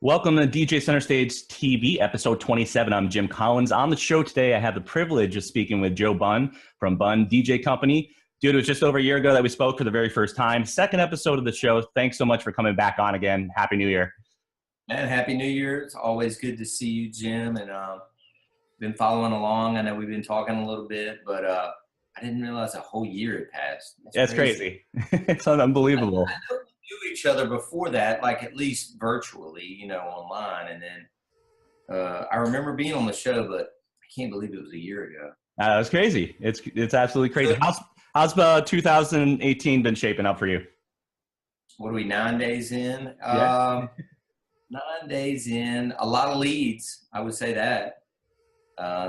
Welcome to DJ Center Stage TV, episode 27. I'm Jim Collins. On the show today, I have the privilege of speaking with Joe Bunn from Bunn DJ Company. Dude, it was just over a year ago that we spoke for the very first time. Second episode of the show. Thanks so much for coming back on again. Happy New Year. Man, Happy New Year. It's always good to see you, Jim. And been following along. I know we've been talking a little bit, but I didn't realize a whole year had passed. That's crazy. It's unbelievable. I know we knew each other before that, like at least virtually, online. And then I remember being on the show, but I can't believe it was a year ago. That's crazy. It's absolutely crazy. How's 2018 been shaping up for you? What are we, 9 days in? Yeah. 9 days in, a lot of leads, I would say that.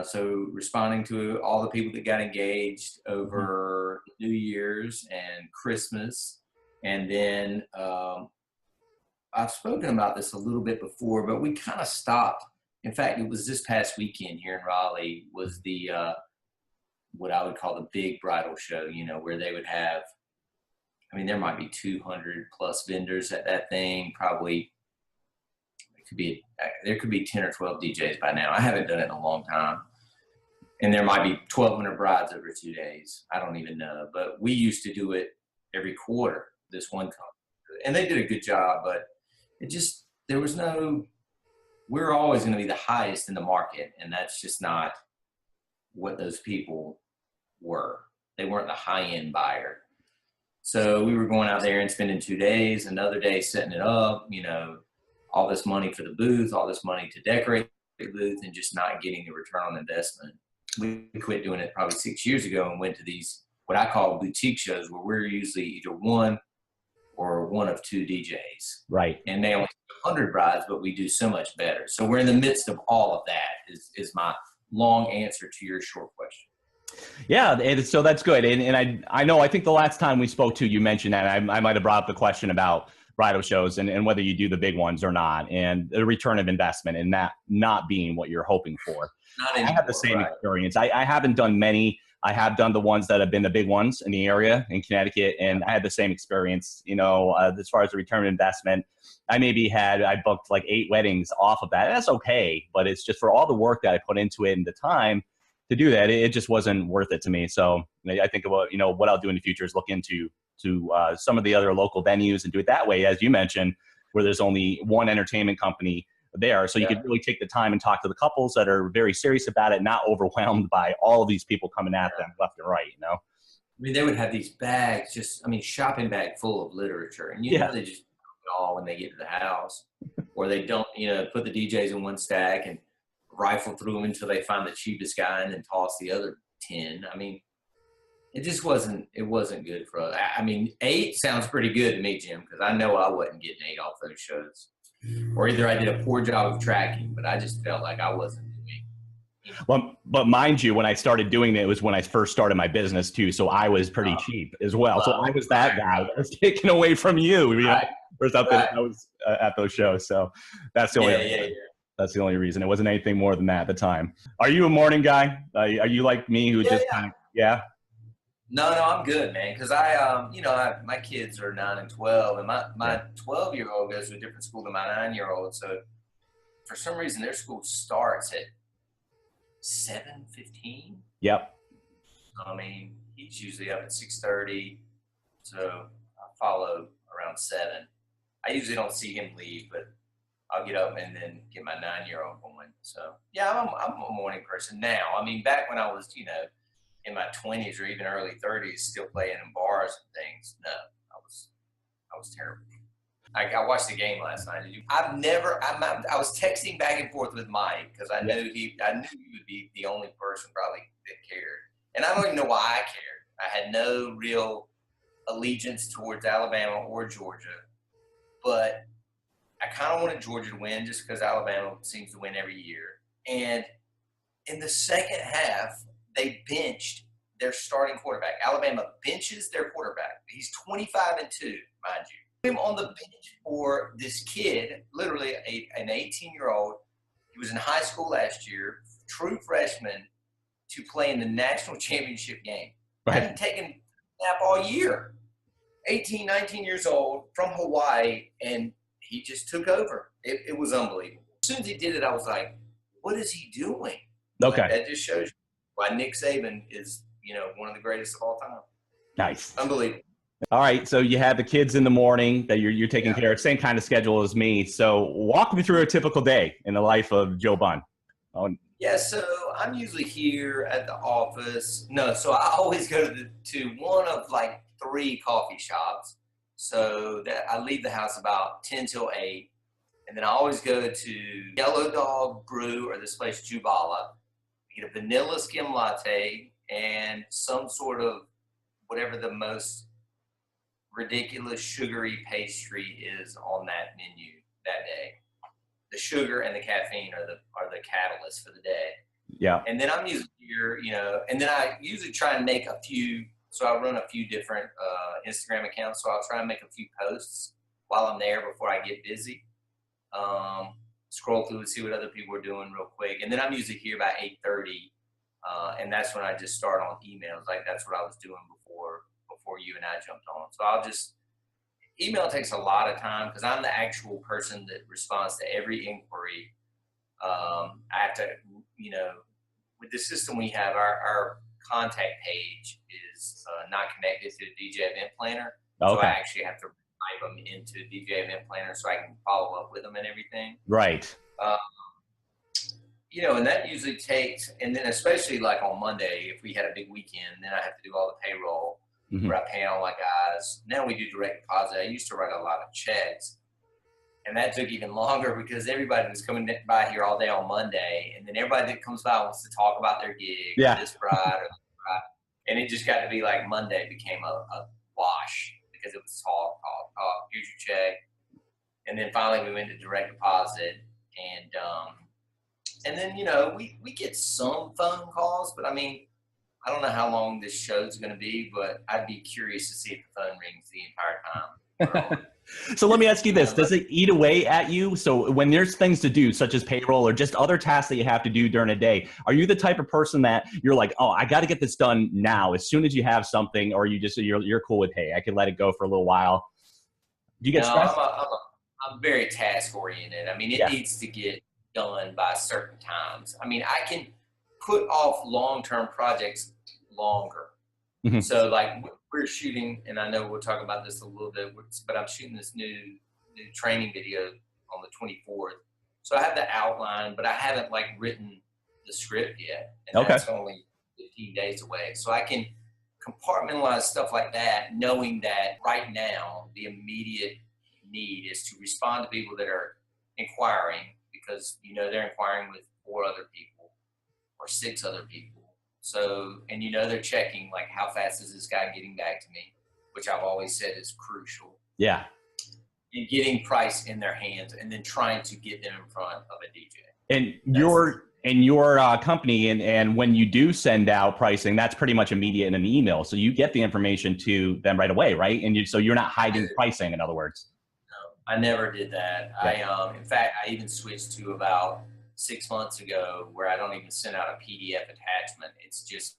So responding to all the people that got engaged over New Year's and Christmas. And then I've spoken about this a little bit before, but we kind of stopped. In fact, it was this past weekend here in Raleigh was the what I would call the big bridal show, where they would have, there might be 200 plus vendors at that thing, probably. There could be 10 or 12 DJs by now. I haven't done it in a long time. And there might be 1,200 brides over 2 days. I don't even know. But we used to do it every quarter, this one company. And they did a good job, but we're always going to be the highest in the market. And that's just not what those people were. They weren't the high-end buyer. So we were going out there and spending 2 days, another day setting it up, all this money for the booth, all this money to decorate the booth, and just not getting the return on investment. We quit doing it probably 6 years ago and went to these, what I call boutique shows, where we're usually either one or one of two DJs. Right. And they only do 100 brides, but we do so much better. So we're in the midst of all of that is my long answer to your short question. Yeah, and so that's good. And I think the last time we spoke to you mentioned that I might have brought up the question about bridal shows and whether you do the big ones or not, and the return of investment and that not being what you're hoping for. I have the same experience. I haven't done many. I have done the ones that have been the big ones in the area in Connecticut, and I had the same experience, as far as the return of investment. I booked like 8 weddings off of that. That's okay, but it's just for all the work that I put into it and the time to do that, it just wasn't worth it to me. So I think about, what I'll do in the future is look into some of the other local venues and do it that way, as you mentioned, where there's only one entertainment company there. So you could really take the time and talk to the couples that are very serious about it, not overwhelmed by all of these people coming at them left and right, they would have these bags, shopping bag full of literature. And, they just put it all when they get to the house. Or they don't, put the DJs in one stack and rifle through them until they find the cheapest guy and then toss the other 10. It just wasn't good for us. 8 sounds pretty good to me, Jim, because I know I wasn't getting 8 off those shows. Or either I did a poor job of tracking, but I just felt like I wasn't doing. Well, but mind you, when I started doing it was when I first started my business too, so I was pretty cheap as well. So I was that guy that was taken away from you, or something. I was at those shows, so that's the only. That's the only reason. It wasn't anything more than that at the time. Are you a morning guy? Are you like me who No, I'm good, man. Because my kids are 9 and 12, and my 12-year-old goes to a different school than my 9-year-old. So for some reason, their school starts at 7:15. Yep. He's usually up at 6:30, so I follow around 7. I usually don't see him leave, but I'll get up and then get my 9-year-old going. So yeah, I'm a morning person now. Back when I was, in my 20s or even early 30s, still playing in bars and things. No, I was terrible. I watched the game last night. Did you? I was texting back and forth with Mike because I knew he would be the only person probably that cared. And I don't even know why I cared. I had no real allegiance towards Alabama or Georgia, but I kind of wanted Georgia to win just because Alabama seems to win every year. And in the second half, they benched their starting quarterback. Alabama benches their quarterback. He's 25-2, mind you. Him on the bench for this kid, literally an 18-year-old. He was in high school last year, true freshman, to play in the national championship game. Right. Hadn't taken a snap all year. 18, 19 years old, from Hawaii, and he just took over. It was unbelievable. As soon as he did it, I was like, what is he doing? Okay. Like, that just shows you why Nick Saban is, you know, one of the greatest of all time. Nice. Unbelievable. All right. So you have the kids in the morning that you're taking care of, same kind of schedule as me. So walk me through a typical day in the life of Joe Bunn. Yeah, so I'm usually here at the office. No, so I always go to one of like 3 coffee shops. So that I leave the house about 10 till 8. And then I always go to Yellow Dog Brew or this place, Jubala. Get a vanilla skim latte and some sort of whatever the most ridiculous sugary pastry is on that menu that day. The sugar and the caffeine are the catalyst for the day. Yeah. And then I'm usually here, you know, and then I usually try and make a few. So I run a few different Instagram accounts. So I'll try and make a few posts while I'm there before I get busy. Scroll through and see what other people are doing real quick. And then I'm usually here by 8:30. And that's when I just start on emails. Like that's what I was doing before you and I jumped on. So I'll just, email takes a lot of time because I'm the actual person that responds to every inquiry. I have to, you know, with the system we have, our contact page is not connected to DJ Event Planner. Okay. So I actually have to type them into DJ Event Planner so I can follow up with them and everything. Right. You know, and that usually takes, and then especially like on Monday, if we had a big weekend, then I have to do all the payroll. Where I pay all my guys. Now we do direct deposit. I used to write a lot of checks. And that took even longer because everybody was coming by here all day on Monday. And then everybody that comes by wants to talk about their gig, or this bride, or that bride. And it just got to be like Monday became a wash because it was talk. Here's your check. And then finally we went to direct deposit. And then, you know, we get some phone calls, but I mean, I don't know how long this show's going to be, but I'd be curious to see if the phone rings the entire time. So let me ask you this. Does it eat away at you? So when there's things to do, such as payroll or just other tasks that you have to do during a day, are you the type of person that you're like, oh, I got to get this done now as soon as you have something, or you're cool with, hey, I can let it go for a little while? Do you get stressed? I'm very task oriented. I mean, it needs to get done by certain times. I mean, I can put off long-term projects longer. So like we're shooting, and I know we'll talk about this a little bit, but I'm shooting this new training video on the 24th. So I have the outline, but I haven't like written the script yet. And that's only 15 days away. So I can compartmentalize stuff like that, knowing that right now the immediate need is to respond to people that are inquiring, because, you know, they're inquiring with 4 other people or 6 other people. So, and you know, they're checking like, how fast is this guy getting back to me, which I've always said is crucial. Yeah. And getting price in their hands and then trying to get them in front of a DJ. And your company, and when you do send out pricing, that's pretty much immediate in an email. So you get the information to them right away, right? And so you're not hiding pricing, in other words. No, I never did that. Yeah. In fact, I even switched to about 6 months ago where I don't even send out a PDF attachment. It's just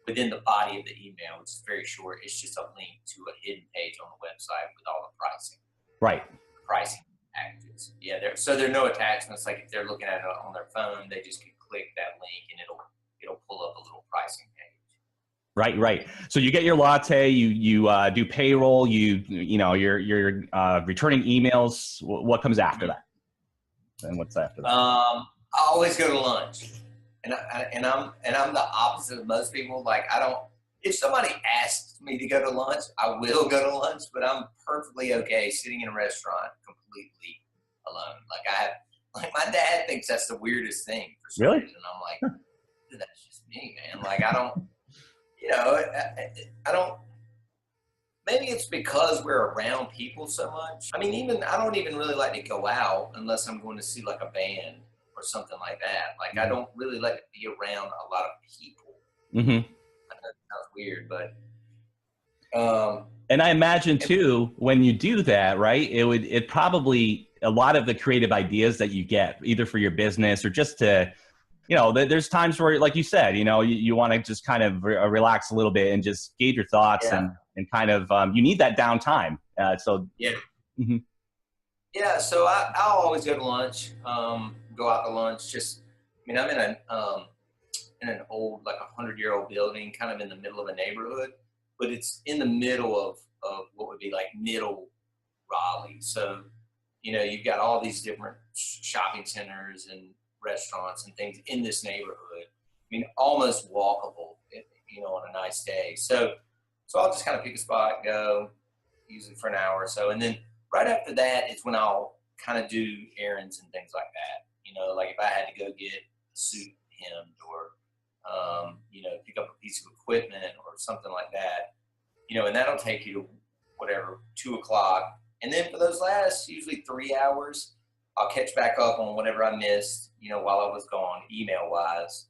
within the body of the email, which is very short. It's just a link to a hidden page on the website with all the pricing. Right. Pricing packages. Yeah. So there are no attachments. Like if they're looking at it on their phone, they just can click that link and it'll pull up a little pricing page. Right. So you get your latte, you do payroll, you're returning emails. What comes after that? And what's after that? I always go to lunch, and I'm the opposite of most people. Like if somebody asks me to go to lunch, I will go to lunch, but I'm perfectly okay sitting in a restaurant completely alone. Like my dad thinks that's the weirdest thing for some reason. I'm like, dude, that's just me, man. Like I don't. Maybe it's because we're around people so much. I mean, I don't even really like to go out unless I'm going to see like a band or something like that. Like I don't really like to be around a lot of people. I know that sounds weird, but. And I imagine too, when you do that, right, it probably, a lot of the creative ideas that you get either for your business or just to, there's times where, like you said, you want to just kind of relax a little bit and just gauge your thoughts and kind of, you need that downtime. Yeah. Yeah, so I'll always go to lunch, go out to lunch. I'm in an old, like 100-year-old building, kind of in the middle of a neighborhood, but it's in the middle of what would be like middle Raleigh. So, you've got all these different shopping centers and restaurants and things in this neighborhood. I mean, almost walkable, on a nice day. So I'll just kind of pick a spot, go, usually for an hour or so. And then right after that is when I'll kind of do errands and things like that. Like if I had to go get a suit hemmed or, pick up a piece of equipment or something like that, and that'll take you to whatever, 2:00. And then for those last usually 3 hours, I'll catch back up on whatever I missed, while I was gone, email wise.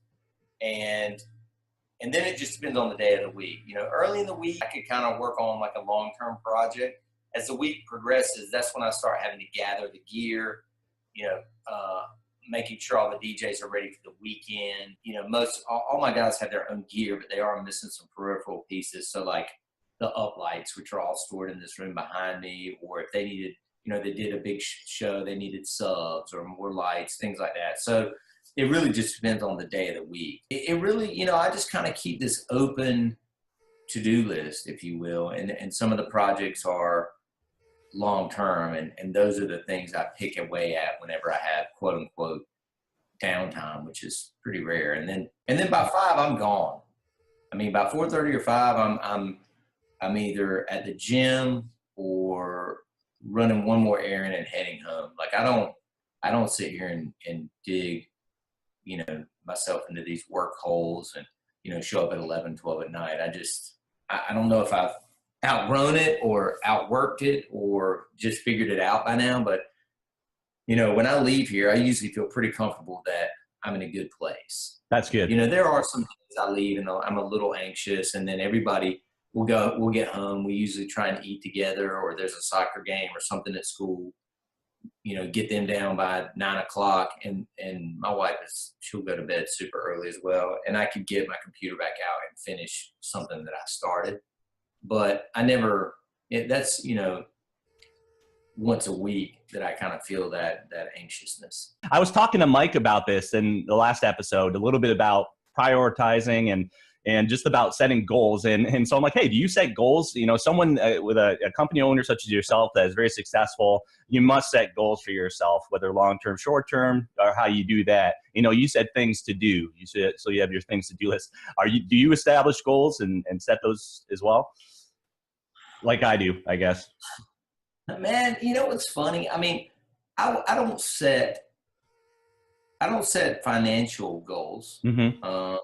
And then it just depends on the day of the week. Early in the week, I could kind of work on like a long-term project. As the week progresses, that's when I start having to gather the gear, making sure all the DJs are ready for the weekend. All my guys have their own gear, but they are missing some peripheral pieces. So like the uplights, which are all stored in this room behind me, or if they needed, they did a big show, they needed subs or more lights, things like that. So it really just depends on the day of the week. It really, I just kind of keep this open to-do list, if you will. And some of the projects are long-term, and those are the things I pick away at whenever I have quote unquote downtime, which is pretty rare. And then by 5, I'm gone. I mean, by 4:30 or 5, I'm either at the gym or running one more errand and heading home. Like I don't sit here and dig, myself into these work holes and, show up at 11, 12 at night. I don't know if I've outgrown it or outworked it or just figured it out by now. But, when I leave here, I usually feel pretty comfortable that I'm in a good place. That's good. There are some days I leave and I'm a little anxious, and then everybody we'll get home. We usually try and eat together, or there's a soccer game or something at school, get them down by 9:00. And my wife she'll go to bed super early as well. And I could get my computer back out and finish something that I started. But I never, that's, once a week that I kind of feel that anxiousness. I was talking to Mike about this in the last episode, a little bit about prioritizing and just about setting goals. And so I'm like, hey, do you set goals? Someone with a company owner such as yourself that is very successful, you must set goals for yourself, whether long-term, short-term, or how you do that. You said things to do. So you have your things to do list. Do you establish goals and set those as well? Like I do, I guess. Man, what's funny? I mean, I don't set financial goals. Mm-hmm.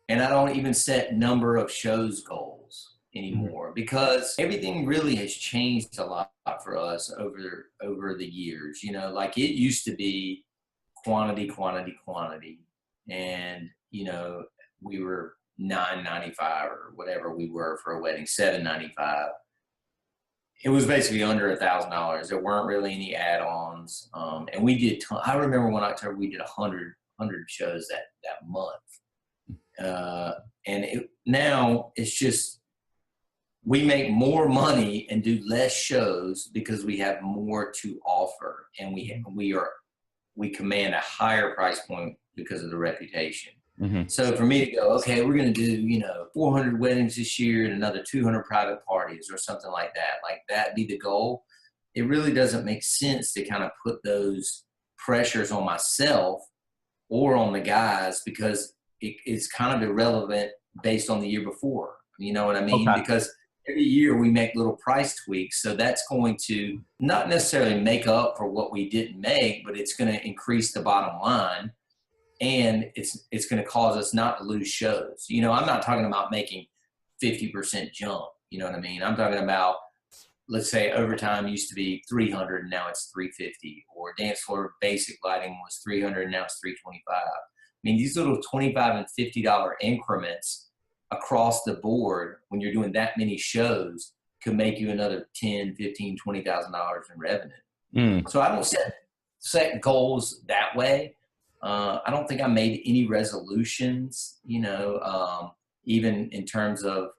And I don't even set number of shows goals anymore, because everything really has changed a lot for us over the years. Like it used to be quantity. And, we were $9.95 or whatever we were for a wedding, $7.95. It was basically under $1,000. There weren't really any add-ons. And we did, I remember one October we did 100 shows that month. And now it's just, we make more money and do less shows because we have more to offer, and we command a higher price point because of the reputation. Mm-hmm. So for me to go, okay, we're going to do, 400 weddings this year and another 200 private parties or something like that be the goal. It really doesn't make sense to kind of put those pressures on myself or on the guys, because it's kind of irrelevant based on the year before. You know what I mean? Okay. Because every year we make little price tweaks. So that's going to not necessarily make up for what we didn't make, but it's going to increase the bottom line. And it's going to cause us not to lose shows. I'm not talking about making 50% jump. You know what I mean? I'm talking about, let's say overtime used to be 300 and now it's 350, or dance floor basic lighting was 300 and now it's 325. I mean, these little $25 and $50 increments across the board when you're doing that many shows could make you another $10, $15, $20,000 in revenue. So I don't set goals that way. I don't think I made any resolutions, even in terms of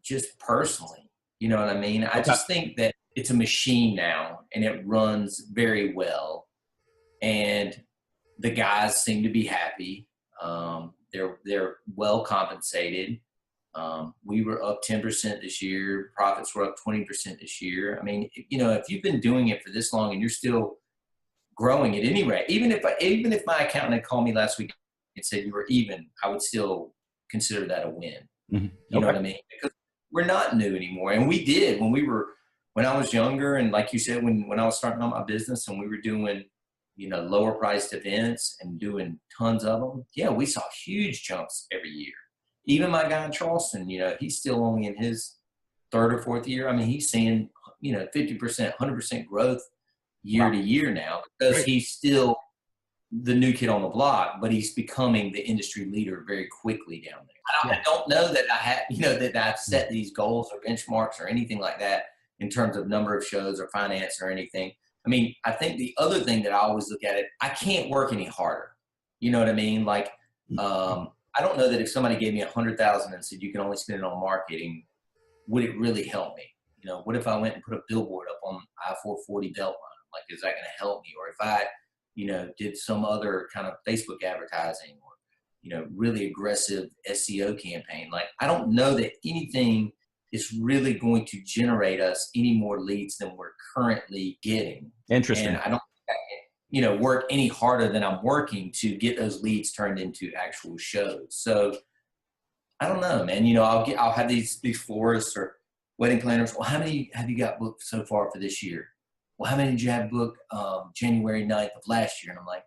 just personally, you know what I mean? I just think that it's a machine now, and it runs very well. And the guys seem to be happy. They're well compensated. We were up 10% this year. Profits were up 20% this year. I mean, you know, if you've been doing it for this long and you're still growing at any rate, even if my accountant had called me last week and said you were even, I would still consider that a win. Mm-hmm. You know what I mean? Because we're not new anymore. And we did when I was younger, and like you said, when I was starting on my business and we were doing, you know, lower priced events and doing tons of them. Yeah, we saw huge jumps every year. Even my guy in Charleston, you know, he's still only in his third or fourth year. I mean, he's seeing, you know, 50%, 100% growth year to year now, because he's still the new kid on the block, but he's becoming the industry leader very quickly down there. I don't know that I have, you know, that I've set these goals or benchmarks or anything like that in terms of number of shows or finance or anything. I mean, I think the other thing that I always look at it, I can't work any harder. You know what I mean? Like, I don't know that if somebody gave me $100,000 and said you can only spend it on marketing, would it really help me? You know, what if I went and put a billboard up on I-440 Beltline? Like, is that going to help me? Or if I, you know, did some other kind of Facebook advertising or, you know, really aggressive SEO campaign, like, I don't know that anything is really going to generate us any more leads than we're currently getting. Interesting. And I don't think I can, you know, work any harder than I'm working to get those leads turned into actual shows. So I don't know, man. You know, I'll have these florists or wedding planners. Well, how many have you got booked so far for this year? Well, how many did you have booked January 9th of last year? And I'm like,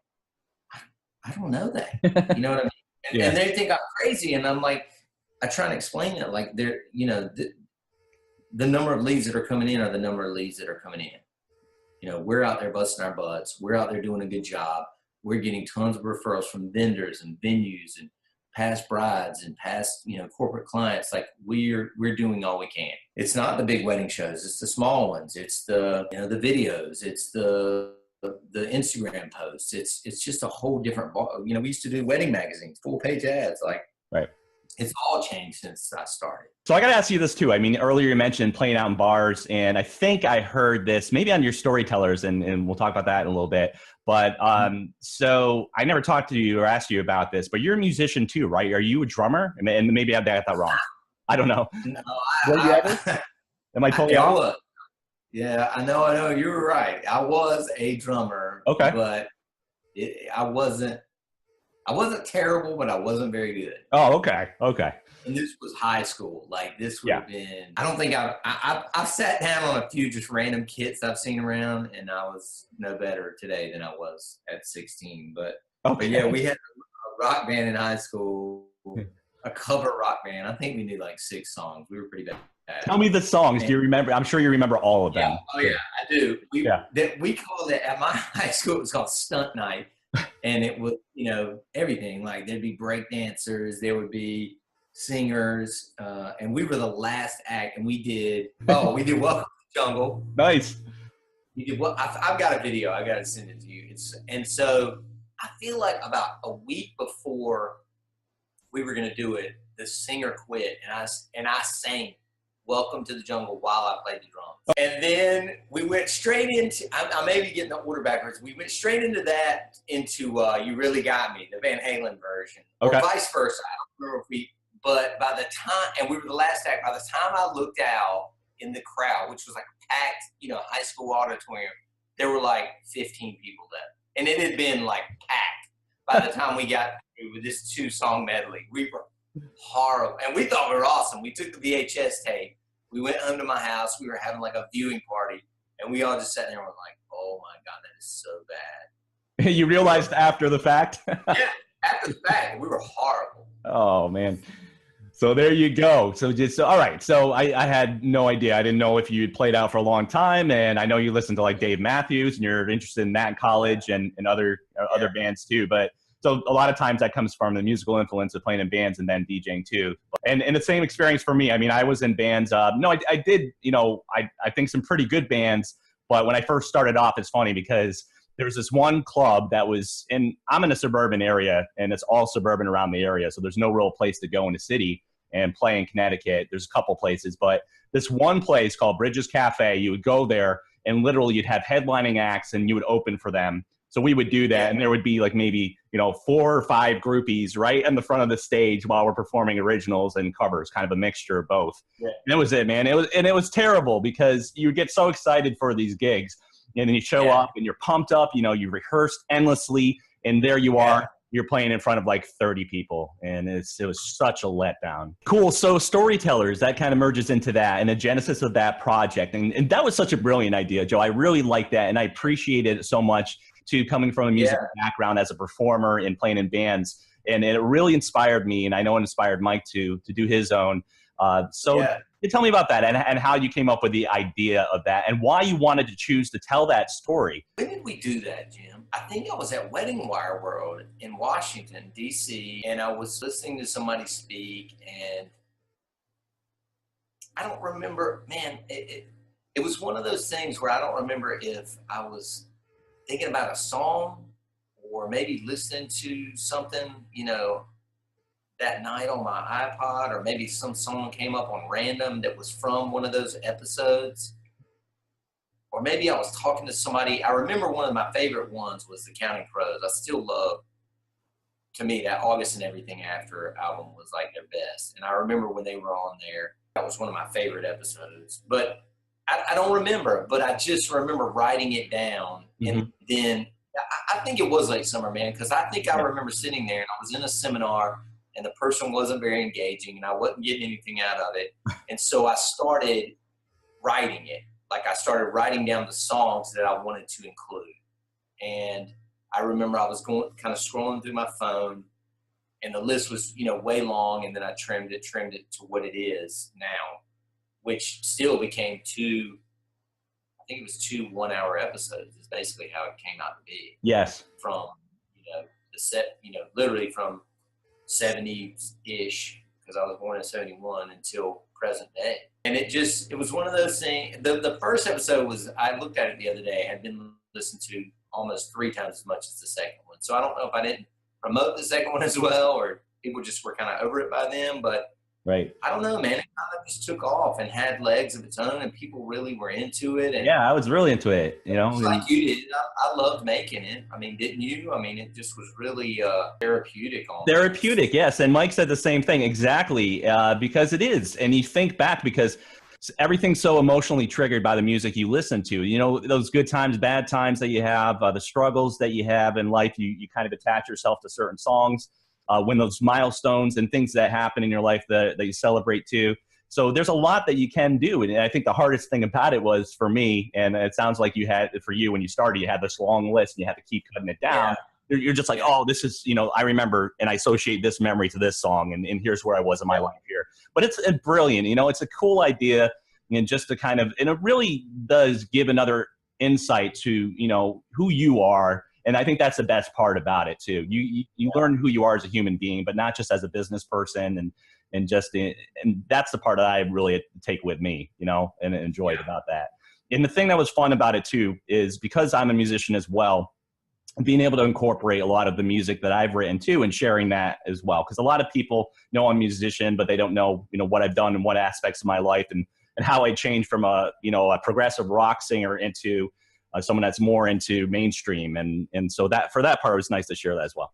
I don't know that. You know what I mean? And they think I'm crazy. And I'm like, I try and explain it. Like, they're, you know, the number of leads that are coming in are the number of leads that are coming in. You know, we're out there busting our butts. We're out there doing a good job. We're getting tons of referrals from vendors and venues and past brides and past, you know, corporate clients. Like, we're doing all we can. It's not the big wedding shows. It's the small ones. It's the, you know, the videos. It's the Instagram posts. It's just a whole different, you know, we used to do wedding magazines, full page ads. Like, right. It's all changed since I started. So I got to ask you this too. I mean, earlier you mentioned playing out in bars, and I think I heard this maybe on your storytellers, and we'll talk about that in a little bit. But so I never talked to you or asked you about this, but you're a musician too, right? Are you a drummer? And maybe I got that wrong. I don't know. No, Were you ever? Am I totally off? Yeah, I know. You were right. I was a drummer. Okay. But I wasn't terrible, but I wasn't very good. Oh, okay. Okay. And this was high school. Like, this would have been, I don't think I've sat down on a few just random kits I've seen around, and I was no better today than I was at 16. But yeah, we had a rock band in high school, a cover rock band. I think we knew like 6 songs. We were pretty bad. Tell me the songs. Do you remember? I'm sure you remember all of them. Yeah. Oh yeah, I do. We called it, at my high school, it was called Stunt Night. And it was, you know, everything. Like, there'd be break dancers, there would be singers, and we were the last act. And we did Welcome to the Jungle. Nice. We did I've got a video. I got to send it to you. And so I feel like about a week before we were going to do it, the singer quit, and I sang Welcome to the Jungle while I played the drums. And then we went straight into, I may be getting the order backwards. We went straight into You Really Got Me, the Van Halen version. Okay. Or vice versa. I don't remember but by the time, and we were the last act, by the time I looked out in the crowd, which was like a packed, you know, high school auditorium, there were like 15 people left. And it had been like packed by the time we got through with this 2-song medley. We were horrible. And we thought we were awesome. We took the VHS tape. We went home to my house. We were having like a viewing party, and we all just sat there and were like, "Oh my God, that is so bad." You realized after the fact? Yeah, after the fact, we were horrible. Oh man. So there you go. So all right. So I had no idea. I didn't know if you'd played out for a long time, and I know you listened to like Dave Matthews, and you're interested in that in college and other bands too. But so a lot of times that comes from the musical influence of playing in bands and then DJing too. And the same experience for me. I mean, I was in bands. I did, you know, I think some pretty good bands. But when I first started off, it's funny because there was this one club that was I'm in a suburban area, and it's all suburban around the area. So there's no real place to go in the city. and play in Connecticut. There's a couple places, but this one place called Bridges Cafe, you would go there and literally you'd have headlining acts and you would open for them. So we would do that, and there would be like maybe, 4 or 5 groupies right in the front of the stage while we're performing originals and covers, kind of a mixture of both. Yeah. And that was it, man. It was terrible because you get so excited for these gigs, and then you show up and you're pumped up. You rehearsed endlessly, and there you are. You're playing in front of like 30 people, and it was such a letdown. Cool. So storytellers, that kind of merges into that and the genesis of that project. And that was such a brilliant idea, Joe. I really like that, and I appreciated it so much too, coming from a music background as a performer and playing in bands. And it really inspired me, and I know it inspired Mike to do his own. Tell me about that and how you came up with the idea of that and why you wanted to choose to tell that story. When did we do that, Jim? I think I was at Wedding Wire World in Washington, D.C., and I was listening to somebody speak, and I don't remember, man, it was one of those things where I don't remember if I was thinking about a song or maybe listening to something, that night on my iPod, or maybe some song came up on random that was from one of those episodes. Or maybe I was talking to somebody. I remember one of my favorite ones was The Counting Crows. I still love, to me, that August and Everything After album was like their best. And I remember when they were on there, that was one of my favorite episodes. But I don't remember, but I just remember writing it down. And then I think it was late summer, man, because I think I remember sitting there and I was in a seminar and the person wasn't very engaging and I wasn't getting anything out of it. And so I started writing it. Like I started writing down the songs that I wanted to include. And I remember I was kind of scrolling through my phone and the list was, way long. And then I trimmed it to what it is now, which still became 2 one-hour episodes is basically how it came out to be. Yes. From, the set, literally from 70-ish, because I was born in 71 until present day. And it was one of those things. The first episode I looked at it the other day, had been listened to almost 3 times as much as the second one. So I don't know if I didn't promote the second one as well, or people just were kind of over it by then, but right. I don't know, man. It kind of just took off and had legs of its own, and people really were into it. And I was really into it. Like you did. I loved making it. I mean, didn't you? I mean, it just was really therapeutic. Therapeutic, yes. And Mike said the same thing, exactly, because it is. And you think back because everything's so emotionally triggered by the music you listen to. Those good times, bad times that you have, the struggles that you have in life, you kind of attach yourself to certain songs. When those milestones and things that happen in your life that you celebrate too. So there's a lot that you can do. And I think the hardest thing about it was for me, and it sounds like for you when you started, you had this long list and you had to keep cutting it down. Yeah. You're just like, oh, this is, I remember and I associate this memory to this song and here's where I was in my life here. But it's brilliant, it's a cool idea, and just to kind of, and it really does give another insight to, who you are. And I think that's the best part about it too. You learn who you are as a human being, but not just as a business person, and that's the part that I really take with me, and enjoyed about that. And the thing that was fun about it too is because I'm a musician as well, being able to incorporate a lot of the music that I've written too, and sharing that as well. Because a lot of people know I'm a musician, but they don't know, what I've done in what aspects of my life and how I changed from a progressive rock singer into someone that's more into mainstream. And so that for that part, it was nice to share that as well.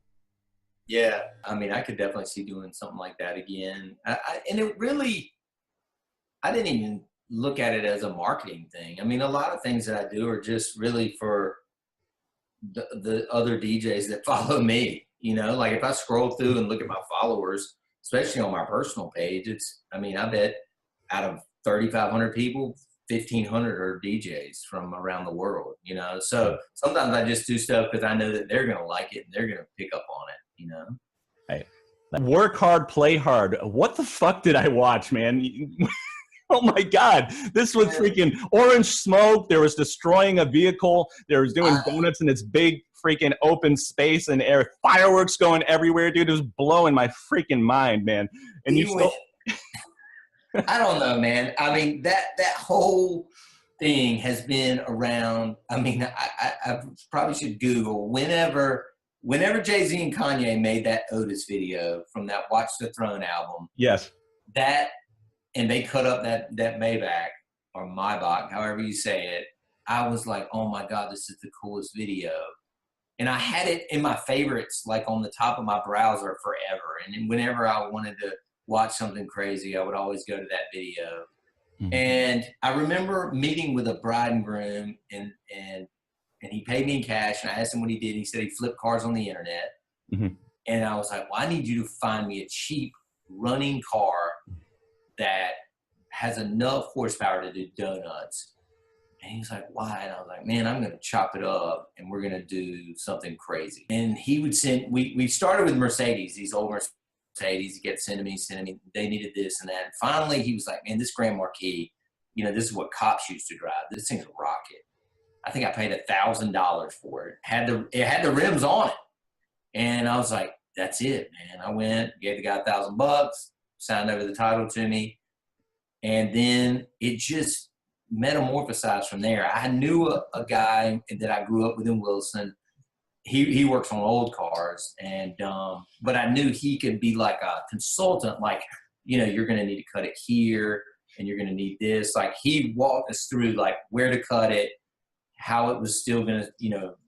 Yeah. I mean, I could definitely see doing something like that again. And it really, I didn't even look at it as a marketing thing. I mean, a lot of things that I do are just really for the other DJs that follow me, like if I scroll through and look at my followers, especially on my personal page, I bet out of 3,500 people, 1,500 are DJs from around the world, so sometimes I just do stuff because I know that they're going to like it and they're going to pick up on it, Right. Work hard, play hard. What the fuck did I watch, man? Oh my God. This was freaking orange smoke. There was destroying a vehicle. There was doing donuts in this big freaking open space and air, fireworks going everywhere, dude. It was blowing my freaking mind, man. And you still... I don't know, man. I mean, that whole thing has been around. I mean, I probably should Google whenever Jay-Z and Kanye made that Otis video from that Watch the Throne album. Yes. that, and they cut up that Maybach or Maybach, however you say it. I was like, oh my God, this is the coolest video. And I had it in my favorites, like on the top of my browser forever. And then whenever I wanted to watch something crazy, I would always go to that video. Mm-hmm. And I remember meeting with a bride and groom, and he paid me in cash. And I asked him what he did. He said he flipped cars on the internet. Mm-hmm. And I was like, well, I need you to find me a cheap running car that has enough horsepower to do donuts. And he was like, why? And I was like, man, I'm going to chop it up and we're going to do something crazy. And he would send, we started with Mercedes, these old Mercedes. He kept sending me, they needed this and that. And finally, he was like, man, this Grand Marquis, this is what cops used to drive. This thing's a rocket. I think I paid $1,000 for it. It had the rims on it. And I was like, that's it, man. I went, gave the guy $1,000, signed over the title to me. And then it just metamorphosized from there. I knew a guy that I grew up with in Wilson. He works on old cars, and but I knew he could be like a consultant. Like, you're going to need to cut it here, and you're going to need this. Like, he walked us through like where to cut it, how it was still going to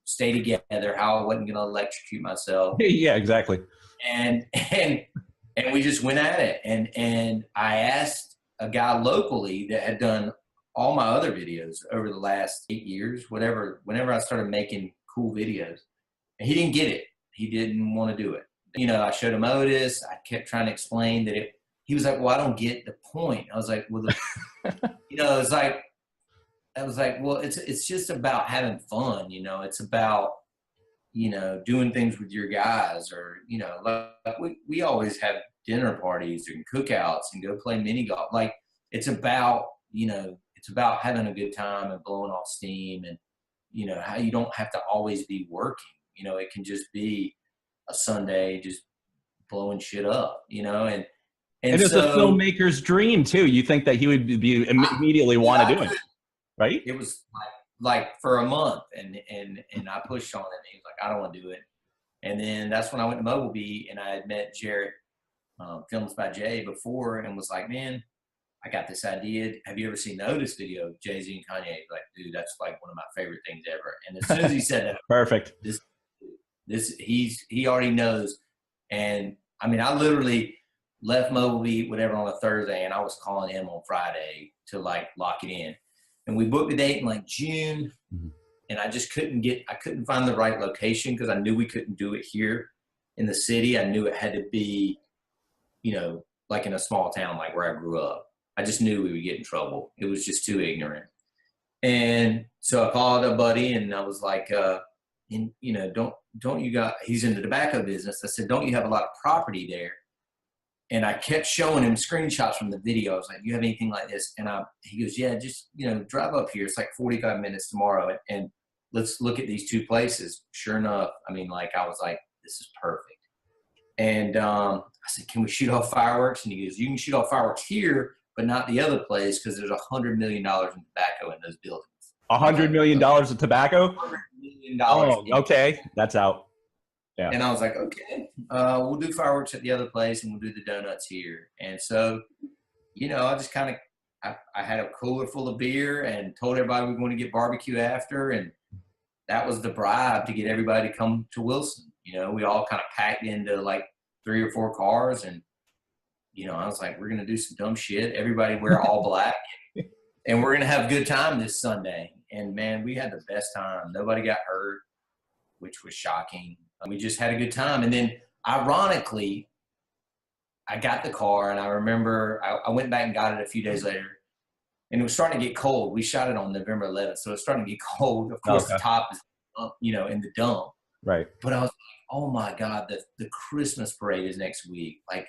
stay together, how I wasn't going to electrocute myself. Yeah, exactly. And we just went at it, and I asked a guy locally that had done all my other videos over the last 8 years, whenever I started making cool videos. And he didn't get it. He didn't want to do it. I showed him Otis. I kept trying to explain that he was like, well, I don't get the point. I was like, well, it's like, I was like, well, it's just about having fun. It's about, doing things with your guys, or, like we always have dinner parties and cookouts and go play mini golf. Like, it's about, it's about having a good time and blowing off steam, and, how you don't have to always be working. It can just be a Sunday just blowing shit up, and it's so, a filmmaker's dream too. You think that he would be immediately want to do it, right? It was like for a month, and I pushed on it, and he was like, I don't want to do it. And then that's when I went to Mobile Bee, and I had met Jarrett, Films by Jay, before, and was like, man, I got this idea. Have you ever seen the Otis video of Jay-Z and Kanye? Like, dude, that's like one of my favorite things ever. And as soon as he said that, perfect. He already knows. And I mean, I literally left Mobile Bee, whatever, on a Thursday, and I was calling him on Friday to like lock it in. And we booked a date in like June, and I just couldn't find the right location, because I knew we couldn't do it here in the city. I knew it had to be, like in a small town, like where I grew up. I just knew we would get in trouble. It was just too ignorant. And so I called a buddy, and I was like, don't you got, he's in the tobacco business. I said, don't you have a lot of property there? And I kept showing him screenshots from the video. I was like, do you have anything like this? And he goes, yeah, just, drive up here. It's like 45 minutes tomorrow, and let's look at these two places. Sure enough, I mean, like, I was like, this is perfect. And I said, can we shoot off fireworks? And he goes, you can shoot off fireworks here, but not the other place, because there's $100 million in tobacco in those buildings. $100 million of tobacco? $100 million. Oh, okay. That's out. Yeah. And I was like, okay, we'll do fireworks at the other place, and we'll do the donuts here. And so, I just kind of, I had a cooler full of beer and told everybody we were going to get barbecue after. And that was the bribe to get everybody to come to Wilson. We all kind of packed into like 3 or 4 cars, and, I was like, we're going to do some dumb shit. Everybody wear all black, and we're going to have a good time this Sunday. And man, we had the best time. Nobody got hurt, which was shocking. We just had a good time. And then ironically, I got the car, and I remember I went back and got it a few days later, and it was starting to get cold. We shot it on November 11th. So it's starting to get cold. Of course, the top is, in the dump. Right. But I was like, oh my God, the Christmas parade is next week. Like,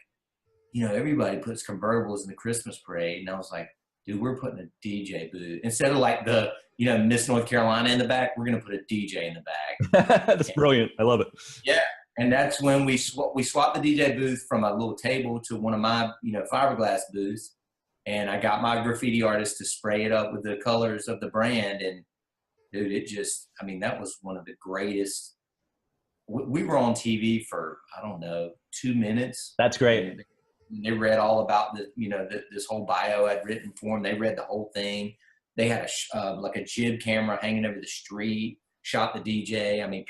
everybody puts convertibles in the Christmas parade. And I was like, dude, we're putting a DJ booth. Instead of like the, Miss North Carolina in the back, we're going to put a DJ in the back. That's brilliant. I love it. Yeah. And that's when we swapped the DJ booth from a little table to one of my, fiberglass booths. And I got my graffiti artist to spray it up with the colors of the brand. And dude, that was one of the greatest. We were on TV for, I don't know, 2 minutes. That's great. They read all about this whole bio I'd written for them. They read the whole thing. They had like a jib camera hanging over the street, shot the DJ. I mean,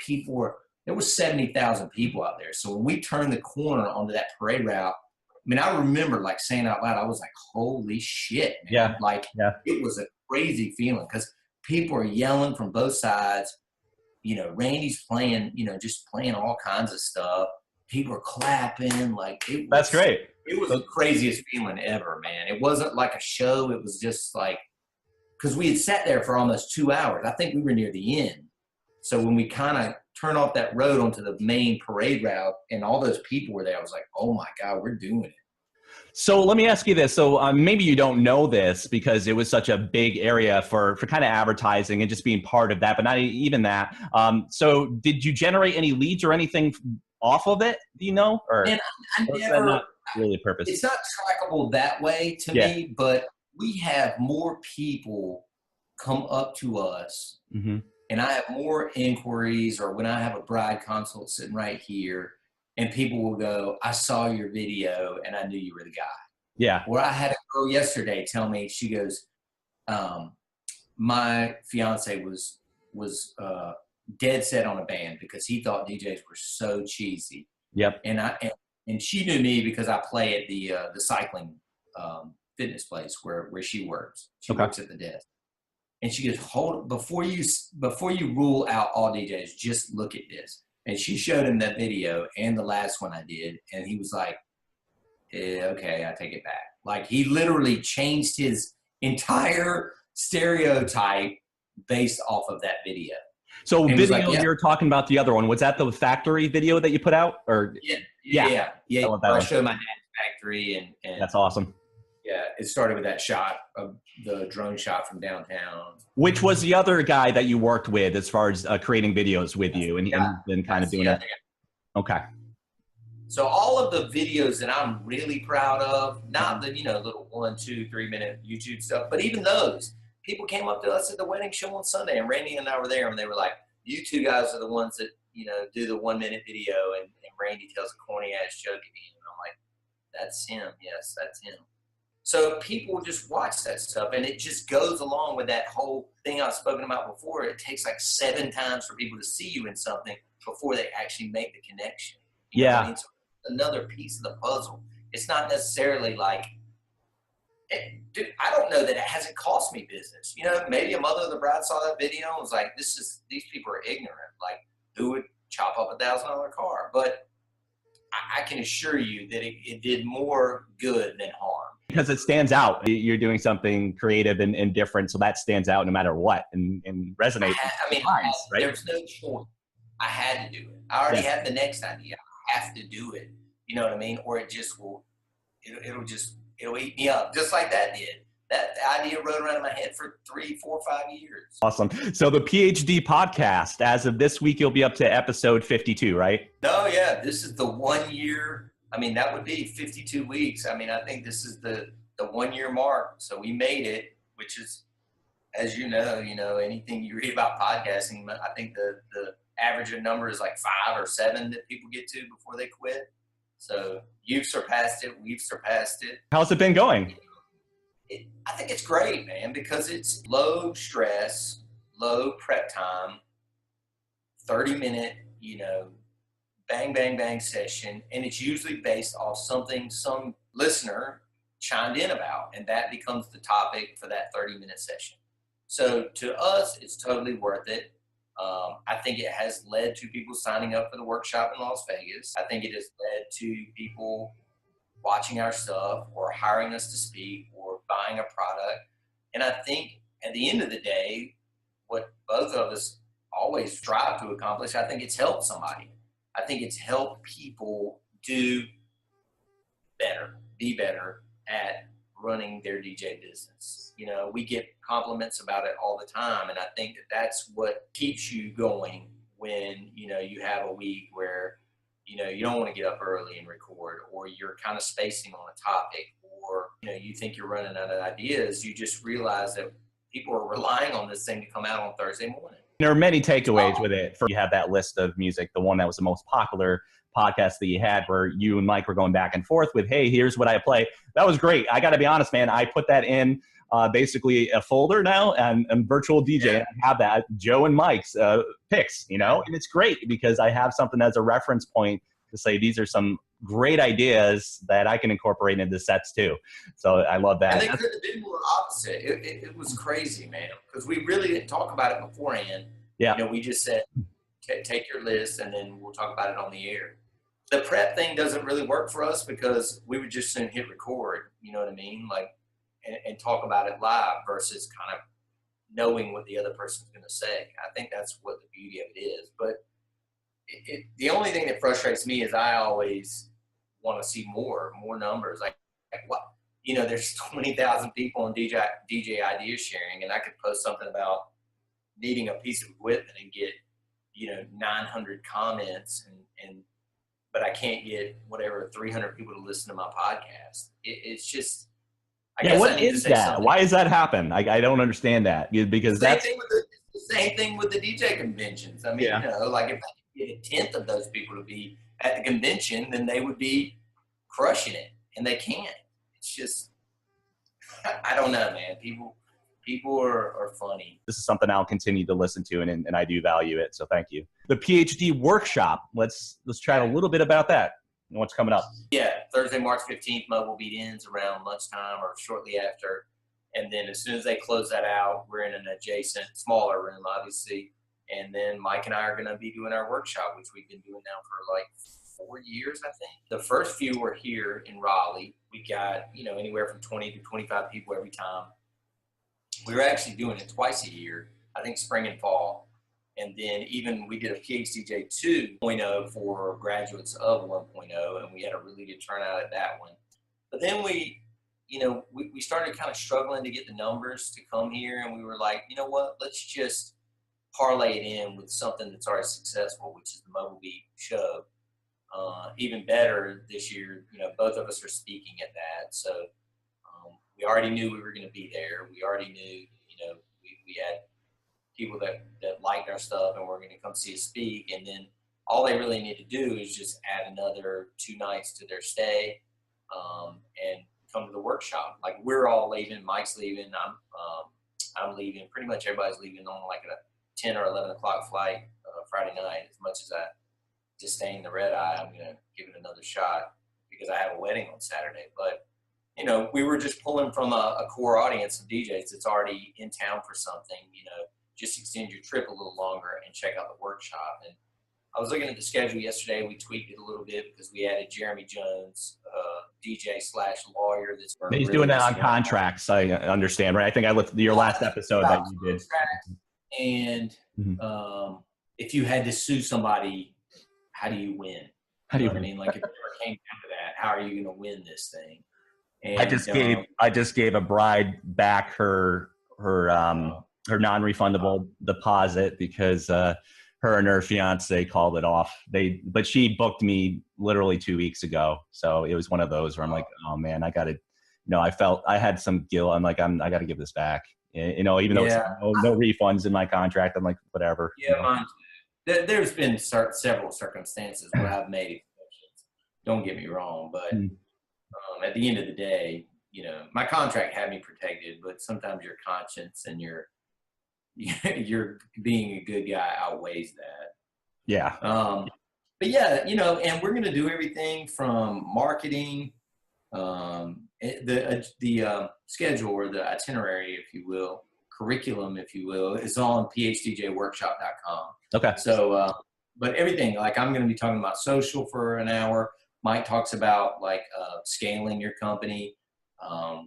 there was 70,000 people out there. So when we turned the corner onto that parade route, I mean, I remember like saying out loud, I was like, holy shit, man. Yeah. Like, it was a crazy feeling because people are yelling from both sides. Randy's playing, just playing all kinds of stuff. People are clapping. Like, That's great. It was the craziest feeling ever, man. It wasn't like a show. It was just like, because we had sat there for almost 2 hours. I think we were near the end. So when we kind of turned off that road onto the main parade route and all those people were there, I was like, oh my God, we're doing it. So let me ask you this. So maybe you don't know this because it was such a big area for kind of advertising and just being part of that, but not even that. So did you generate any leads or anything off of it? Do you know? Or, and I never, not really a purpose? It's not trackable that way to me, but we have more people come up to us and I have more inquiries, or when I have a bride consult sitting right here, and people will go, I saw your video and I knew you were the guy. Yeah. Or I had a girl yesterday tell me, she goes, my fiance was dead set on a band because he thought DJs were so cheesy. Yep. And she knew me because I play at the cycling fitness place where she works. She works at the desk. And she goes, before you rule out all DJs, just look at this. And she showed him that video and the last one I did. And he was like, okay, I take it back. Like, he literally changed his entire stereotype based off of that video. So and video, like, you're talking about the other one. Was that the factory video that you put out? Or yeah. I showed my dad's factory and that's awesome. Yeah, it started with that shot of the drone shot from downtown. Which was the other guy that you worked with as far as creating videos with you and then kind of doing it? Okay. So all of the videos that I'm really proud of, not the, little 1, 2, 3 minute YouTube stuff, but even those, people came up to us at the wedding show on Sunday, and Randy and I were there, and they were like, you two guys are the ones that, do the 1 minute video, and Randy tells a corny ass joke at me. And I'm like, that's him. Yes, that's him. So people just watch that stuff, and it just goes along with that whole thing I've spoken about before. It takes like 7 times for people to see you in something before they actually make the connection. You know what I mean? So another piece of the puzzle. It's not necessarily like, dude, I don't know that it hasn't cost me business. Maybe a mother of the bride saw that video and was like, these people are ignorant. Like, who would chop up a $1,000 car? But I can assure you that it did more good than harm. Because it stands out. You're doing something creative and different, so that stands out no matter what and resonates. Right? There was no choice. I had to do it. I already had the next idea. I have to do it. You know what I mean? Or it just will, it'll eat me up, just like that did. That idea rode around in my head for 3, 4, 5 years. Awesome. So the PhD podcast, as of this week, you'll be up to episode 52, right? No, yeah. This is the 1 year. That would be 52 weeks. I think this is the 1 year mark. So we made it, which is, as you know, anything you read about podcasting, I think the average number is like 5 or 7 that people get to before they quit. So you've surpassed it. We've surpassed it. How's it been going? I think it's great, man, because it's low stress, low prep time, 30-minute, bang, bang, bang session. And it's usually based off something some listener chimed in about, and that becomes the topic for that 30-minute session. So to us, it's totally worth it. I think it has led to people signing up for the workshop in Las Vegas. I think it has led to people watching our stuff or hiring us to speak or buying a product. And I think at the end of the day, what both of us always strive to accomplish, I think it's helped somebody. I think it's helped people do better, be better at running their DJ business. We get compliments about it all the time. And I think that that's what keeps you going when, you have a week where, you don't want to get up early and record, or you're kind of spacing on a topic, or, you think you're running out of ideas. You just realize that people are relying on this thing to come out on Thursday morning. There are many takeaways with it. You have that list of music, the one that was the most popular podcast that you had where you and Mike were going back and forth with, hey, here's what I play. That was great. I got to be honest, man. I put that in basically a folder now and virtual DJ. And I have that Joe and Mike's picks, you know, and it's great because I have something as a reference point to say these are some great ideas that I can incorporate into sets too. So I love that. And they could have been more opposite. It was crazy, man, because we really didn't talk about it beforehand. Yeah. You know, we just said, take your list and then we'll talk about it on the air. The prep thing doesn't really work for us because we would just soon hit record, you know what I mean? Like, and talk about it live versus kind of knowing what the other person's going to say. I think that's what the beauty of it is. But the only thing that frustrates me is I always want to see more numbers. Like what, you know, there's 20,000 people on DJ idea sharing, and I could post something about needing a piece of equipment and get, you know, 900 comments but I can't get whatever 300 people to listen to my podcast. It's just, I guess what is that? Something. Why does that happen? I don't understand that because the same thing with the DJ conventions. I mean, you know, like if I could get a tenth of those people to be at the convention, then they would be crushing it, and they can't. It's just, I don't know, man. People are funny. This is something I'll continue to listen to, and I do value it. So thank you. The PhD Workshop. Let's chat a little bit about that and what's coming up. Yeah, Thursday, March 15th, Mobile Beat ends around lunchtime or shortly after. And then as soon as they close that out, we're in an adjacent, smaller room, obviously. And then Mike and I are going to be doing our workshop, which we've been doing now for like 4 years, I think. The first few were here in Raleigh. We got, you know, anywhere from 20 to 25 people every time. We were actually doing it twice a year, I think spring and fall. And then even we did a PHDJ 2.0 for graduates of 1.0, and we had a really good turnout at that one. But then we started kind of struggling to get the numbers to come here, and we were like, you know what, let's just parlay it in with something that's already successful, which is the Mobile Beat show. Even better this year, you know, both of us are speaking at that. So we already knew we were going to be there. We already knew, you know, we had people that liked our stuff and were going to come see us speak. And then all they really need to do is just add another 2 nights to their stay and come to the workshop. Like we're all leaving. Mike's leaving. I'm leaving. Pretty much everybody's leaving on like a 10 or 11 o'clock flight Friday night. As much as I disdain the red eye, I'm going to give it another shot because I have a wedding on Saturday. But you know, we were just pulling from a core audience of DJs that's already in town for something, you know, just extend your trip a little longer and check out the workshop. And I was looking at the schedule yesterday. We tweaked it a little bit because we added Jeremy Jones, DJ/lawyer. He's doing that on contracts, I understand, right? I think I looked at your last episode that you did. And if you had to sue somebody, how do you win? How do you know what I mean? Like if it ever came down to that, how are you going to win this thing? And, I just gave a bride back her non-refundable deposit because her and her fiance called it off. But she booked me literally 2 weeks ago, so it was one of those where I'm like, oh man, I got to. You know, I felt I had some guilt. I'm like, I got to give this back. You know, even though it's no refunds in my contract, I'm like, whatever. Yeah, you know? There's been several circumstances where I've made exceptions. Don't get me wrong, but. At the end of the day, you know, my contract had me protected, but sometimes your conscience and your being a good guy outweighs that. Yeah. But yeah, you know, and we're going to do everything from marketing, the schedule or the itinerary, if you will, curriculum, if you will, is on PHDJWorkshop.com. Okay. So, but everything, like I'm going to be talking about social for an hour. Mike talks about like scaling your company. I'll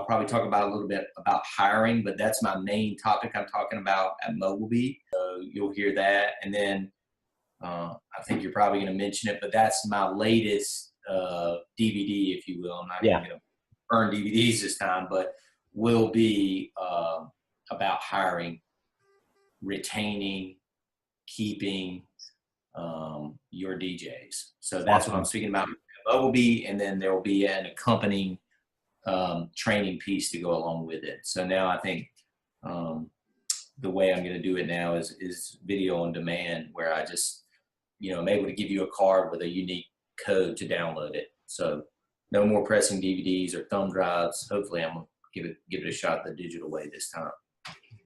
probably talk about a little bit about hiring, but that's my main topic I'm talking about at Mobile Beat. So you'll hear that. And then I think you're probably going to mention it, but that's my latest DVD, if you will. I'm not going to burn DVDs this time, but will be about hiring, retaining, keeping your DJs. So that's what I'm speaking about. Will be, and then there will be an accompanying training piece to go along with it. So now I think the way I'm going to do it now is video on demand, where I just, I'm able to give you a card with a unique code to download it. So no more pressing DVDs or thumb drives. Hopefully I'm going to give it a shot the digital way this time.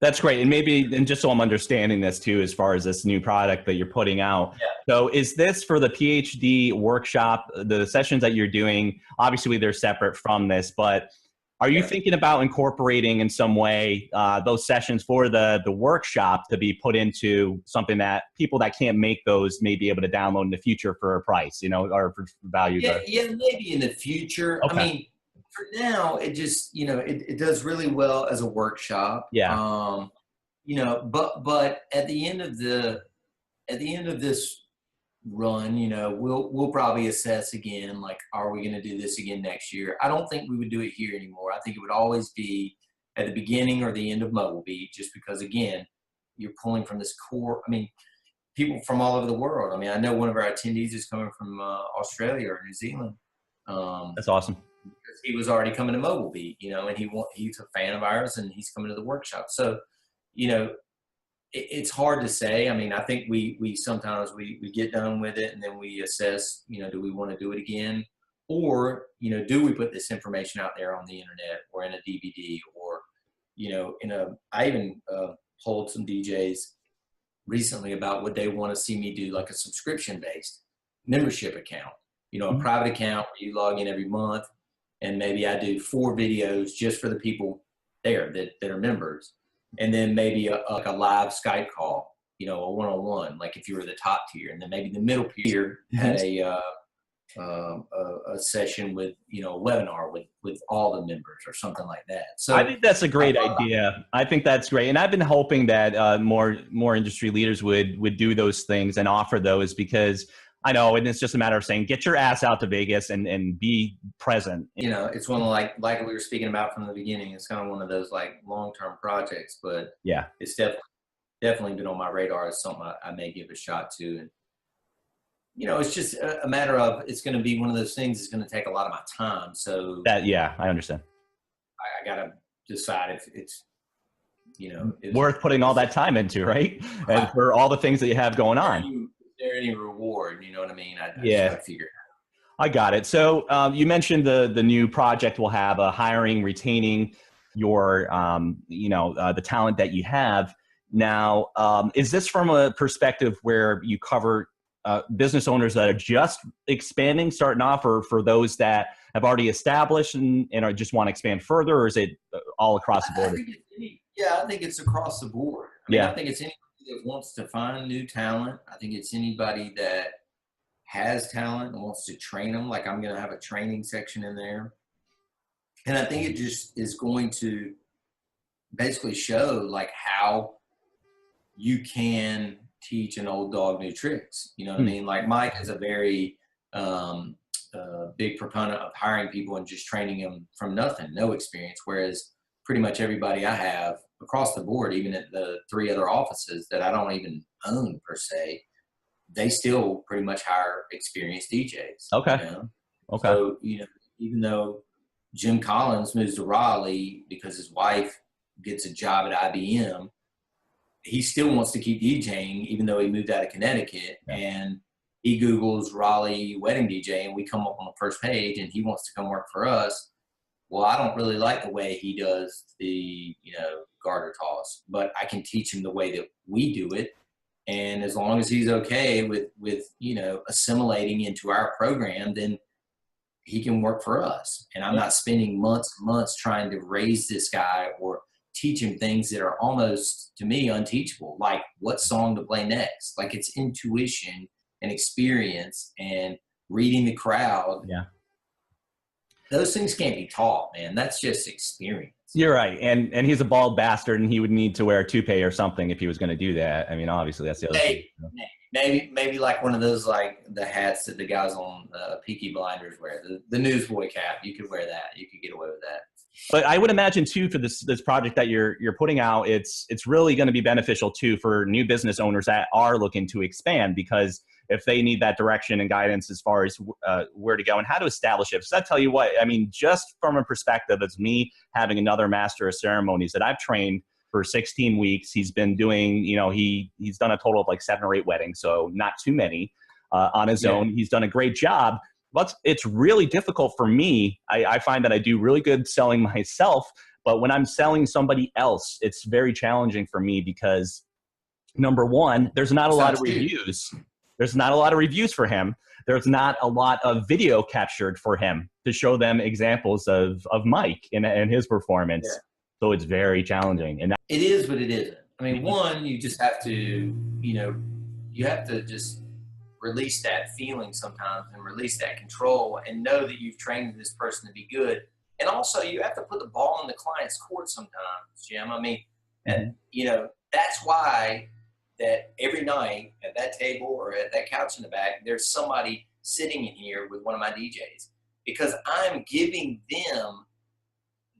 That's great. And just so I'm understanding this too, as far as this new product that you're putting out. Yeah. So is this for the PhD workshop, the sessions that you're doing? Obviously they're separate from this, but are you thinking about incorporating in some way those sessions for the workshop to be put into something that people that can't make those may be able to download in the future for a price, or for value? Yeah, maybe in the future. Okay. I mean, for now, it just, it does really well as a workshop. Yeah. But at the end of this run, we'll probably assess again, like, are we going to do this again next year? I don't think we would do it here anymore. I think it would always be at the beginning or the end of Mobile Beat, just because, again, you're pulling from this core. I mean, people from all over the world. I mean, I know one of our attendees is coming from Australia or New Zealand. That's awesome. Because he was already coming to Mobile Beat, and he's a fan of ours, and he's coming to the workshop. So, it's hard to say. I mean, I think we sometimes we get done with it and then we assess, do we want to do it again? Or, do we put this information out there on the internet or in a DVD or, I even told some DJs recently about what they want to see me do, like a subscription-based membership account, a private account where you log in every month, and maybe I do 4 videos just for the people there that are members. And then maybe like a live Skype call, a one-on-one, like if you were the top tier, and then maybe the middle tier had a session with, a webinar with all the members or something like that. So I think that's a great idea. I think that's great. And I've been hoping that more industry leaders would do those things and offer those, because I know, and it's just a matter of saying, get your ass out to Vegas and be present. It's one of like we were speaking about from the beginning. It's kind of one of those like long-term projects, but yeah, it's definitely been on my radar as something I may give a shot to. And it's just a matter of, it's going to be one of those things that's going to take a lot of my time. So I understand. I got to decide if it's worth putting all that time into, right? And for all the things that you have going on. Is there any reward? You know what I mean? I just gotta figure it out. I got it. So you mentioned the new project will have a hiring, retaining your, the talent that you have. Now, is this from a perspective where you cover business owners that are just expanding, starting off, or for those that have already established and are just want to expand further, or is it all across the board? I think it's across the board. I think it's anybody that wants to find new talent. I think it's anybody that has talent and wants to train them. Like, I'm going to have a training section in there. And I think it just is going to basically show like how you can teach an old dog new tricks. You know what I mean? Like, Mike is a very big proponent of hiring people and just training them from nothing, no experience. Whereas pretty much everybody I have across the board, even at the 3 other offices that I don't even own per se, they still pretty much hire experienced DJs. Okay. Okay. So, even though Jim Collins moves to Raleigh because his wife gets a job at IBM, he still wants to keep DJing, even though he moved out of Connecticut. Yeah. And he Googles Raleigh wedding DJ, and we come up on the first page, and he wants to come work for us. Well, I don't really like the way he does the, garter toss, but I can teach him the way that we do it. And as long as he's okay with assimilating into our program, then he can work for us. And I'm not spending months and months trying to raise this guy or teach him things that are almost, to me, unteachable, like what song to play next. Like, it's intuition and experience and reading the crowd. Yeah. Those things can't be taught, man. That's just experience. You're right. And he's a bald bastard, and he would need to wear a toupee or something if he was going to do that. I mean, obviously that's the other thing. Maybe like one of those, like the hats that the guys on Peaky Blinders wear, the newsboy cap. You could wear that. You could get away with that. But I would imagine too, for this project that you're putting out, it's really going to be beneficial too for new business owners that are looking to expand, because if they need that direction and guidance as far as where to go and how to establish it. So I tell you what, I mean, just from a perspective, it's me having another master of ceremonies that I've trained for 16 weeks. He's been doing, you know, he's done a total of like 7 or 8 weddings, so not too many on his own. He's done a great job. But it's really difficult for me. I find that I do really good selling myself, but when I'm selling somebody else, it's very challenging for me because, number one, there's not a lot of reviews. There's not a lot of reviews for him. There's not a lot of video captured for him to show them examples of Mike and his performance. Yeah. So it's very challenging. And it is, but it isn't. I mean, one, you just have to, you know, you have to just release that feeling sometimes and release that control and know that you've trained this person to be good. And also you have to put the ball in the client's court sometimes, Jim. I mean, and, you know, that's why that every night at that table or at that couch in the back, there's somebody sitting in here with one of my DJs, because I'm giving them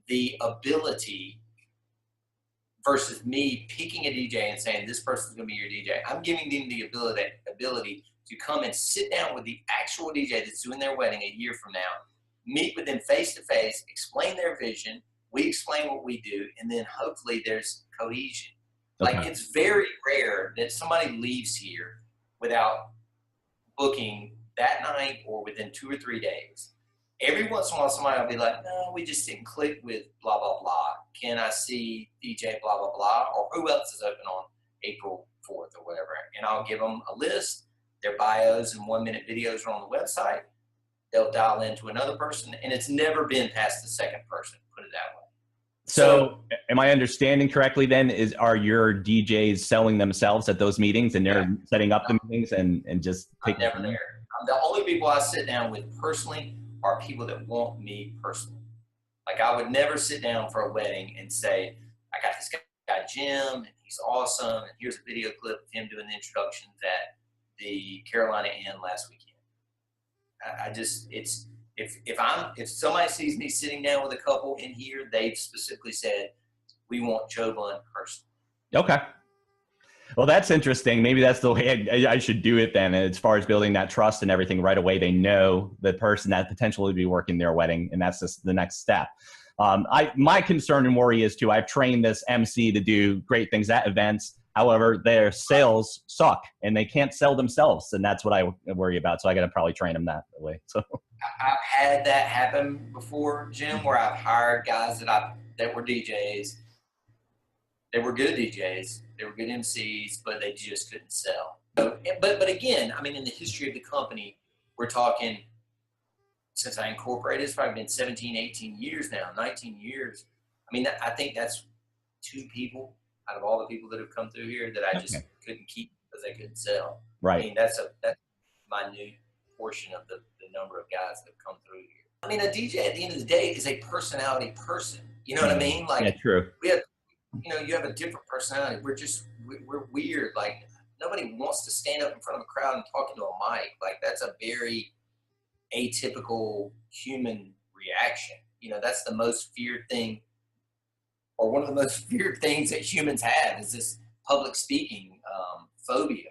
the ability versus me picking a DJ and saying, this person's going to be your DJ. I'm giving them the ability to come and sit down with the actual DJ that's doing their wedding a year from now, meet with them face to face, explain their vision, we explain what we do, and then hopefully there's cohesion. Okay. Like, it's very rare that somebody leaves here without booking that night or within 2 or 3 days. Every once in a while, somebody will be like, no, we just didn't click with blah, blah, blah. Can I see DJ blah, blah, blah? Or who else is open on April 4th or whatever? And I'll give them a list. Their bios and 1-minute videos are on the website. They'll dial into another person, and it's never been past the second person, put it that way. So am I understanding correctly then, are your DJs selling themselves at those meetings and they're setting up the meetings and just taking I'm never there. The only people I sit down with personally are people that want me personally. Like, I would never sit down for a wedding and say, I got this guy Jim, and he's awesome, and here's a video clip of him doing the introductions at the Carolina Inn last weekend. I just, it's, if somebody sees me sitting down with a couple in here, they've specifically said, we want Joe Bunn personally. Okay. Well, that's interesting. Maybe that's the way I should do it then. As far as building that trust and everything, right away they know the person that potentially be working their wedding, and that's just the next step. My concern and worry is too, I've trained this MC to do great things at events. However, their sales suck and they can't sell themselves, and that's what I worry about. So I got to probably train them that way. So I've had that happen before, Jim, where I've hired guys that were DJs. They were good DJs, they were good MCs, but they just couldn't sell. So, but again, I mean, in the history of the company, we're talking, since I incorporated, it's probably been 17, 18 years now, 19 years. I mean, I think that's 2 people out of all the people that have come through here that I just couldn't keep because they couldn't sell. Right. I mean, that's a minute portion of the number of guys that have come through here. I mean, a DJ at the end of the day is a personality person. You know what I mean? Like, yeah, true. We have, you know, you have a different personality. We're weird. Like, nobody wants to stand up in front of a crowd and talk into a mic. Like, that's a very atypical human reaction. You know, that's the most feared thing, or one of the most feared things that humans have, is this public speaking phobia.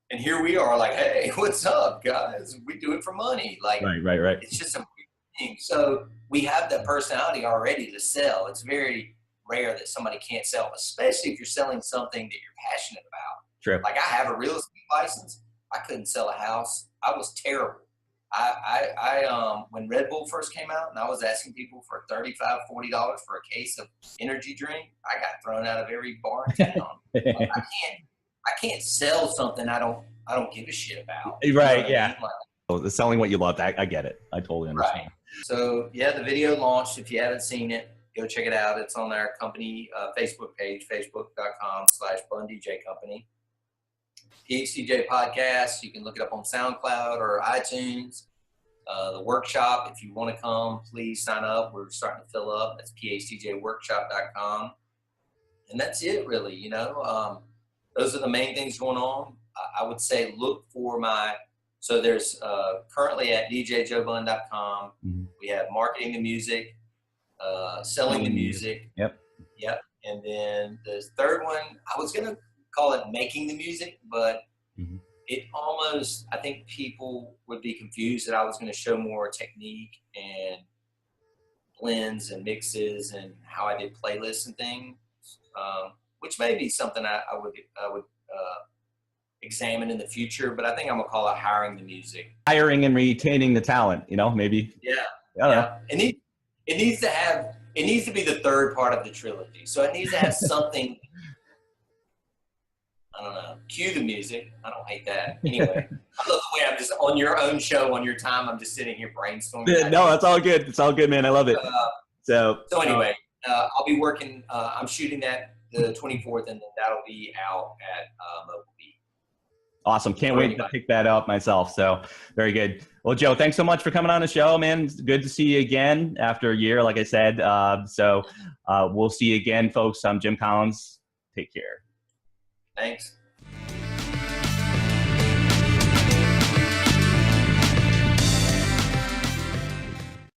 And here we are, like, hey, what's up, guys? We do it for money. Like, right. It's just a weird thing. So we have that personality already to sell. It's very rare that somebody can't sell, especially if you're selling something that you're passionate about. True. Like, I have a real estate license. I couldn't sell a house. I was terrible. I when Red Bull first came out and I was asking people for $35, $40 for a case of energy drink, I got thrown out of every bar in town. I can't sell something I don't give a shit about. Right, yeah. I mean? Like, selling what you love, I get it. I totally understand. Right. So, yeah, the video launched. If you haven't seen it, go check it out. It's on our company Facebook page, facebook.com/BunnDJ Company. PHDJ Podcast. You can look it up on SoundCloud or iTunes. The workshop, if you want to come, please sign up. We're starting to fill up. That's PHDJWorkshop.com. And that's it, really. You know, those are the main things going on. I would say look for so there's currently at djjoebunn.com. Mm-hmm. We have marketing the music, selling the music. Yep. And then the third one, I was going to call it making the music, but it almost, I think people would be confused that I was going to show more technique and blends and mixes and how I did playlists and things. which may be something I would examine in the future, but I think I'm gonna call it hiring the music. Hiring and retaining the talent, you know, maybe. Yeah, I don't know. yeah. And it needs to be the third part of the trilogy. So it needs to have something. I don't know. Cue the music. I don't hate that. Anyway, I love the way I'm just on your own show, on your time. I'm just sitting here brainstorming. Yeah, no, it's all good. It's all good, man. I love it. So anyway, I'll be working. I'm shooting that the 24th, and then that'll be out at Mobile Beat. Awesome. Can't wait to pick that up myself. So very good. Well, Joe, thanks so much for coming on the show, man. It's good to see you again after a year, like I said. So we'll see you again, folks. I'm Jim Collins. Take care. Thanks.